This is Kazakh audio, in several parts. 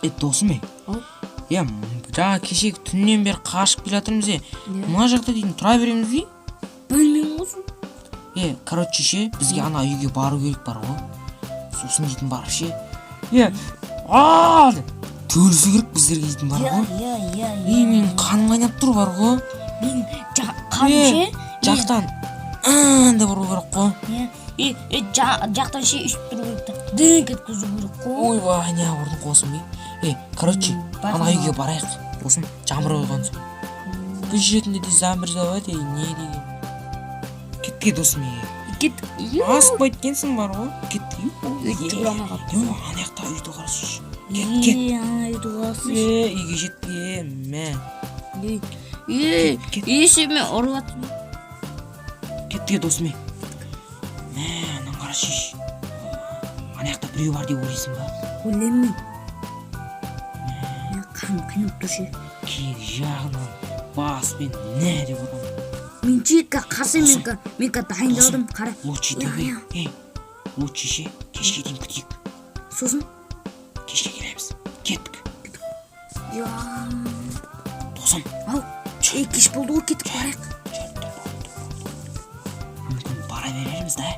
Досым жаңа кешегі түннен бері қашып келе жатырмыз мына жақта дейтін тұра береміз бе? Білмеймін ғой. Короче ше, бізге ана үйге бару керек бар ғой. Сосын дейтін барып ше. Төлісі керек біздерге дейтін бар ғой. Мен қаным қайнап тұр бар ғой. Мен қаным ше? Жақтан деп ұру керек қой. Жақтан ше үстіп тұру керек та. Дың кеткізу керек қой. Ойбай, не ұрдың қосым бе? Короче, ана үйге барайық. Досым, жамыр ойған соң. Біз жетінде де замырзават, не деген. Кетке досым Кет. Асып байткенсің бар ғой. Кетті. Ана яқта үйді қарасыш. Кет. Ана үйді қарасыш. Үйге жетке, Есеме ұрылатын. Кетке досым. Анан қарасыш. Ана яқта біреу бар деп ойлайсың ба? Ойлаймын. Қаным қинап тұр ше. Кек жағынан баспен не деп ұрам. Мен жекке қарсы менка дайындалдым. Қара. Лучи төбе. Лучи ше, кешке дейін күтейік. Сосын? Кешке келеміз. Кеттік. Досым. Кеш болды ғой, кеттік барайық. Мүмкін бара береріміз да?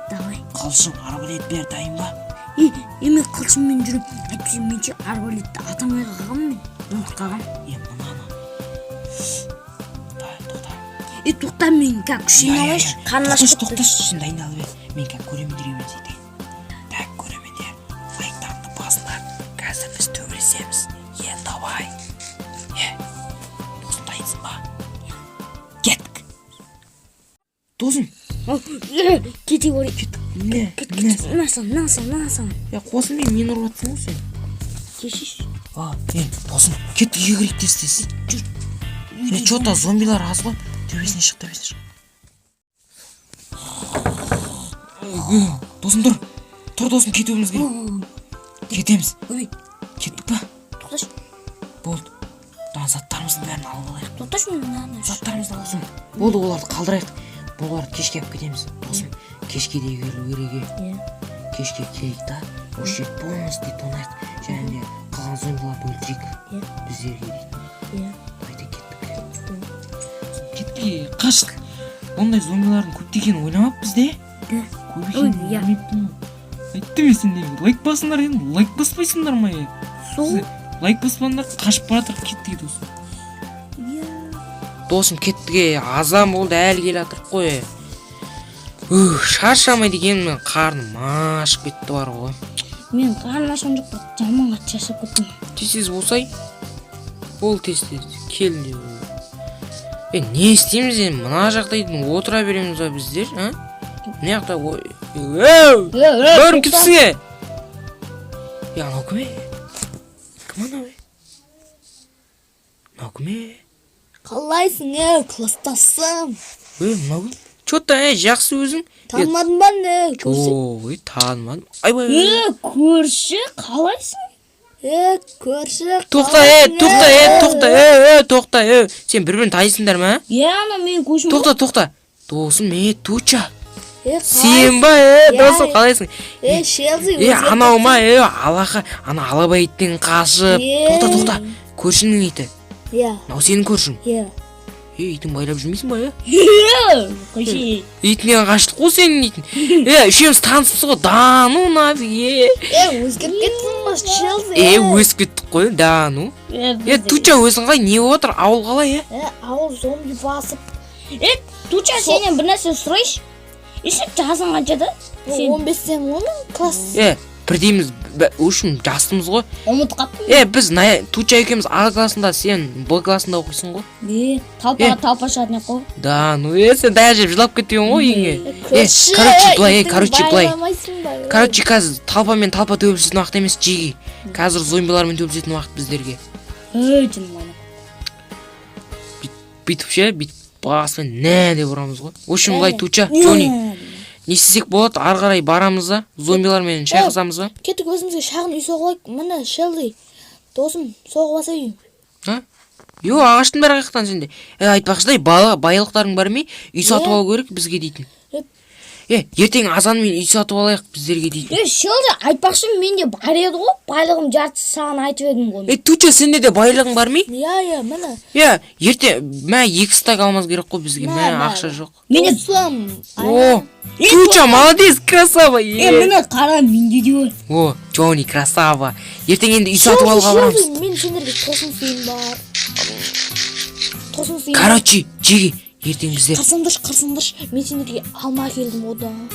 Давай. Қалшын арбалет бер дайын ба? Мен қалшынмен жүріп, әйтпесе менше арбалетті атамай қалғам мен. Ұмыт қалғам. Мынаны. Тоқта мен кәк күшін алайш. Тоқташ, сен дайындалып бер. Мен кәк көремендер емес етейін. Так, көремендер. Лайктарды басыңдар. Қазір біз төбелесеміз. Давай. Досым, дайынсың ба? Кеттік. Досым. Кете көрейік. Кет. Насам. Қосым мен ұрватсың ғой сен. Кешіш. Досым, кеттік үйге кірейік тез. Чота зомбилар аз ғой. Төбесіне шық. Досым, тұр досым, кетуіміз керек. Кетеміз. Кеттік па? Тоқташ. Болды. Заттарымыздың бәрін алып алайық. Тоқташ мен Заттарымызды алсын. Болды, оларды қалдырайық. Бұларды кешке алып кетеміз. Досым, кешке де келу керек. Кешке келейік та, осы жер полностью тонайық. Және де қалған зомбиларды өлтірейік. Біздерге дейтін. Кетке, қашық. Ондай зомбилардың көптеген ойламаппыз де? Көп екен ойламаппын. Айттым сендерге, лайк басыңдар енді, лайк баспайсыңдар ма? Лайк баспаңдар, қашып баратыр, кеттіге досым. Досым, кеттіге, азам болды, әлі келе атырып қой. Шаршамай дегенмен қарным ашып кетті бар ғой. Мен қарным ашқан жоқ, жаман қатты шаршап кеттім. Тез болсай? Ол тез, келін. Не істейміз енді, мына жақта отыра береміз ба біздер, не жақта бәрім кетсіңе. Анау кім кім анау мынау кім Қалайсың кластасым? Мынау кім? Чота жақсы өзің? Танымадың ба не? Танымадым. Көрші қалайсың? Көрші тоқта. Сен бір-бірін танисыңдар ма? Ана мен көшім. Тоқта. Досым, Туча. Сен ба, досым, қалайсың? Шелзи. Анау ма, алақа, ана алабай иттен қашып. Тоқта. Көршінің иті. Нау сенің көршің? Итін байлап жүрмейсің ба, Қойши. Итінен қаштық қой сенің итін. Үшеміз танысымыз ғой, Дану нафиг. Өзгеріп кеттің ба, Шелзи? Өсіп кеттік қой, Дану. Туча өзің қай, не отыр, ауыл қалай, Ауыл зомби басып. Туча сенен бір нәрсе сұрайш? Ешіп жасың қаншада? 15-тен 10 класс. Бірдейміз, үшін жастымыз ғой. Ұмыт қаттым. Біз Туча екеміз А классында, сен Б классында оқисың ғой. Талпа шатына қой. Да, сен дая жеп жылап кеткен ғой еңе. Короче, қазір талпамен талпа төбілсетін уақыт емес, жеги. Қазір зомбилармен төбілсетін уақыт біздерге. Бүйтіп ше, бүйтіп басымен не деп ұрамыз ғой. Үшін бұлай Туча, Джони. Не істесек болады, ары қарай барамыз да, зомбилармен шайқасамыз ба? Кеттік өзімізге шағын үй соғылайық. Міне, Шелди. Досым, соғып басайын. Ағаштың бәрі қаяқтан сенде. Айтпақшыдай, байлықтарың бар ме? Үй сатып алу керек бізге дейтін. ертең азанмен үй сатып алайық біздерге дейді. Шелди айтпақшы менде бар еді ғой. Байлығым жартысы саған айтып едім ғой. Туча сенде де байлығың бар ма? Иә, міне. Ертең мә 2 стак алмаз керек қой бізге. Мә ақша жоқ. Менде сам. О, Туча молодец, красава. Міне қара менде де бар. О, Джонни красава. Ертең енді үй сатып алуға барамыз. Мен сендерге тосын сыйым бар. Тосын сыйым. Короче, Джиги, ертең бізде. Қарсаңдырш. Мен сендерге алма келдім одан.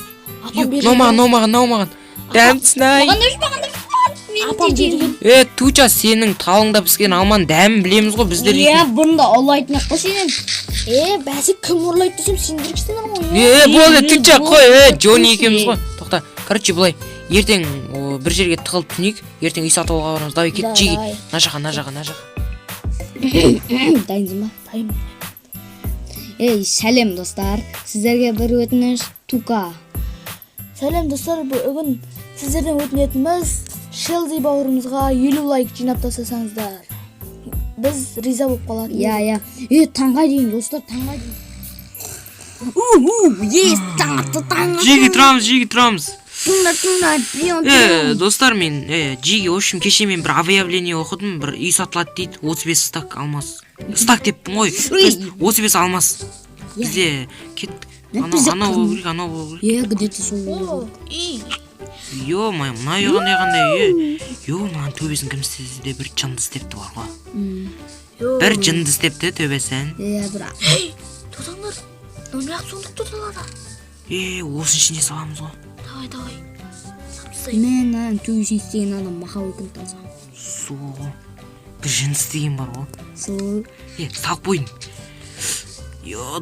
Наумаған. Дәмсінай. Апам берген. Туча, сенің талыңда піскен алманың дәмін білеміз ғой біздер. Бұрында ұрлайтын ақ қой сенен. Бәсі кім ұрлайды десем сендіргістен ғой. Болды, Туча қой, Джонни екеміз ғой. Тоқта, короче, былай, ертең бір жерге тығылып түнейік, ертең үй сатып алуға барамыз. Давай кет, Джиги. На жаққа. Дайынсың ба? Дайын. Сәлем достар, сіздерге бір өтініш Тука. Сәлем достар, бүгін сіздерден өтінетініміз Шелди бауырымызға 50 лайк жинап тастасаңыздар. Біз риза болып қалады. Иә. Таңға дейін достар, таңға дейін. Джиги тұрамыз. Достар, мен Джиги, в общем, кеше мен бір объявление оқыдым, бір үй сатылады дейді, 35 стак алмас. Стак деппін ғой, 35 алмас. Бізде кет, анау болу керек. Где-то сол. Ё-моё, мына үйғандай қандай. Мынаның төбесін кім істеді, бір жынды істепті бар ғой. Бір жынды істепті төбесін. Бірақ. Тотаңдар, номяқ сондық тұталады. Осын ішіне саламыз ғой. Давай. Мен төбесін істеген адам мақа өкін тазам. Бір жынды істеген бар ғой. Салып бойын.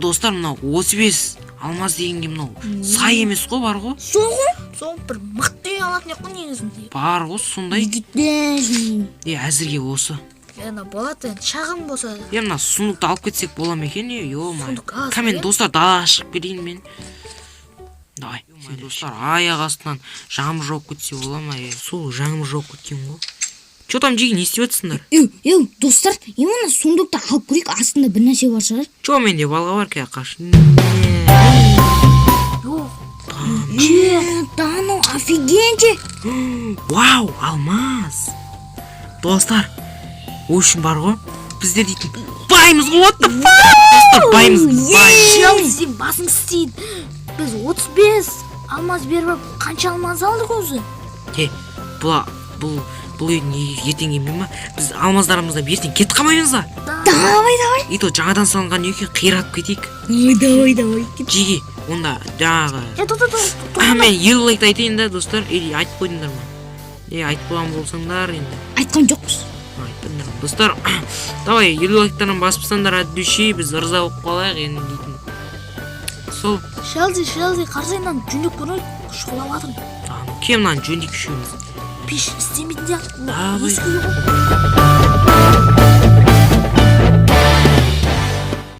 Достар, мынау 35 алмаз дегенге мынау сай емес қой, бар ғой. Сол бір мықты алатын еқпін негізінде. Бар ғой, сондай. Әзірге осы. Болады, шағын болса. Мына сундықты алып кетсек бола ма екен? Кәмен достар, далаға шығып кетейін мен. Давай, достар, аяқ астынан жаңбыр жауып кетсе бола ма? Сол жаңбыр жауып кеткен ғой. Че там, Джиги, не істеп жатсыңдар? Достар, мына сундықты алып көрейік, астында бір нәрсе бар шығар. Че менде балға бар ке ақаш? Тану, офигенче. Вау, алмаз. Достар, үшін бар ғой, біздер дейтін баймыз ғой, what the fuck? Достар, баймыз. Шелди, басың істейді. Біз 35 алмаз беріп, қанша алмаз алдық өзі? Бұл үйдің ертең емей ма? Біз алмаздарымызда ертең кет қамаймыз да? Давай. Ито жаңадан салынған үйге қиратып кетейік. Давай. Джиги, онда жаңағы... Мен 50 лайкты айтайын да, достар, айтып қойдыңдар ма? Айтып қойған болсаңдар енді. Айтқан жоқпыз. Айттыңдар. Достар, давай 50 лайктардан басыпсаңдар әддуші, біз ырза болып қалайық енді дейтін. Сол. Шелди, қарсайынан жүндік көріп, шұғылап атым. Кемнан жүндік үшеуміз. Пеш істемейді де. Давай.